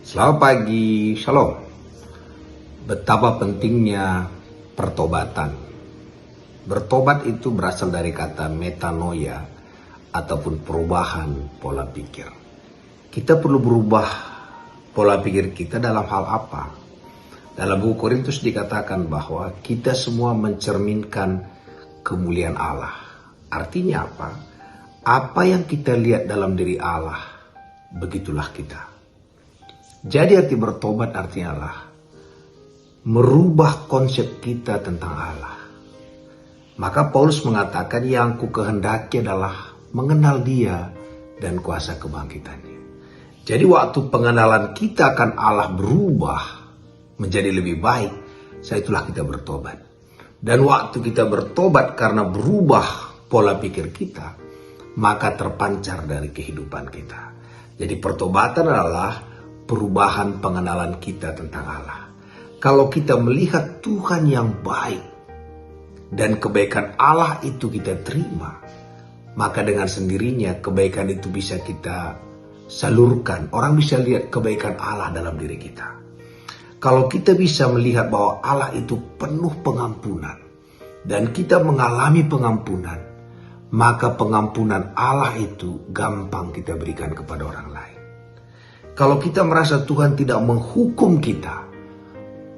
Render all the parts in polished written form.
Selamat pagi, Shalom. Betapa pentingnya pertobatan. Bertobat itu berasal dari kata metanoia ataupun perubahan pola pikir. Kita perlu berubah pola pikir kita dalam hal apa? Dalam buku Korintus dikatakan bahwa kita semua mencerminkan kemuliaan Allah. Artinya apa? Apa yang kita lihat dalam diri Allah, begitulah kita. Jadi arti bertobat artinya adalah merubah konsep kita tentang Allah. Maka Paulus mengatakan yang ku kehendaki adalah mengenal Dia dan kuasa kebangkitannya. Jadi waktu pengenalan kita akan Allah berubah menjadi lebih baik, saitulah kita bertobat. Dan waktu kita bertobat karena berubah pola pikir kita, maka terpancar dari kehidupan kita. Jadi pertobatan adalah perubahan pengenalan kita tentang Allah. Kalau kita melihat Tuhan yang baik dan kebaikan Allah itu kita terima, maka dengan sendirinya kebaikan itu bisa kita salurkan. Orang bisa lihat kebaikan Allah dalam diri kita. Kalau kita bisa melihat bahwa Allah itu penuh pengampunan dan kita mengalami pengampunan, maka pengampunan Allah itu gampang kita berikan kepada orang lain. Kalau kita merasa Tuhan tidak menghukum kita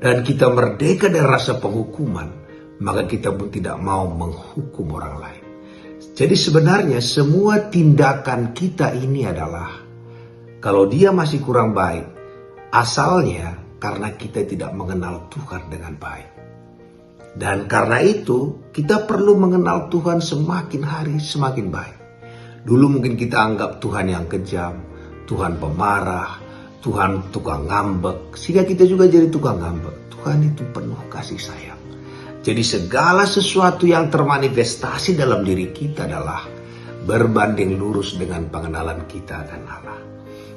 dan kita merdeka dari rasa penghukuman, maka kita pun tidak mau menghukum orang lain. Jadi sebenarnya semua tindakan kita ini adalah, kalau dia masih kurang baik, asalnya karena kita tidak mengenal Tuhan dengan baik. Dan karena itu kita perlu mengenal Tuhan semakin hari semakin baik. Dulu mungkin kita anggap Tuhan yang kejam, Tuhan pemarah, Tuhan tukang ngambek, sehingga kita juga jadi tukang ngambek. Tuhan itu penuh kasih sayang. Jadi segala sesuatu yang termanifestasi dalam diri kita adalah berbanding lurus dengan pengenalan kita dan Allah.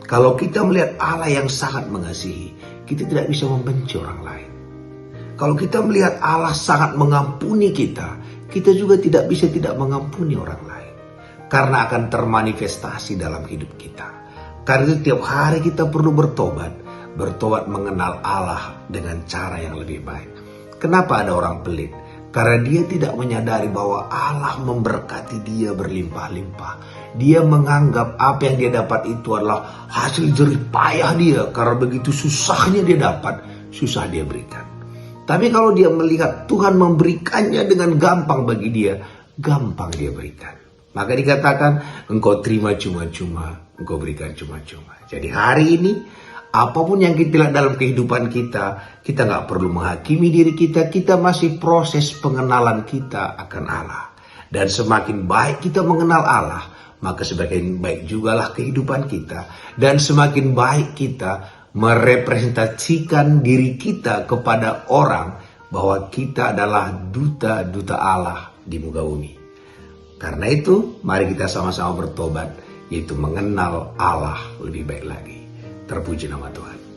Kalau kita melihat Allah yang sangat mengasihi, kita tidak bisa membenci orang lain. Kalau kita melihat Allah sangat mengampuni kita, kita juga tidak bisa tidak mengampuni orang lain. Karena akan termanifestasi dalam hidup kita. Karena itu tiap hari kita perlu bertobat. Bertobat mengenal Allah dengan cara yang lebih baik. Kenapa ada orang pelit? Karena dia tidak menyadari bahwa Allah memberkati dia berlimpah-limpah. Dia menganggap apa yang dia dapat itu adalah hasil jerih payah dia. Karena begitu susahnya dia dapat, susah dia berikan. Tapi kalau dia melihat Tuhan memberikannya dengan gampang bagi dia, gampang dia berikan. Maka dikatakan, engkau terima cuma-cuma, engkau berikan cuma-cuma. Jadi hari ini, apapun yang kita lihat dalam kehidupan kita, kita gak perlu menghakimi diri kita. Kita masih proses pengenalan kita akan Allah. Dan semakin baik kita mengenal Allah, maka semakin baik jugalah kehidupan kita. Dan semakin baik kita merepresentasikan diri kita kepada orang bahwa kita adalah duta-duta Allah di muka bumi. Karena itu, mari kita sama-sama bertobat, yaitu mengenal Allah lebih baik lagi. Terpuji nama Tuhan.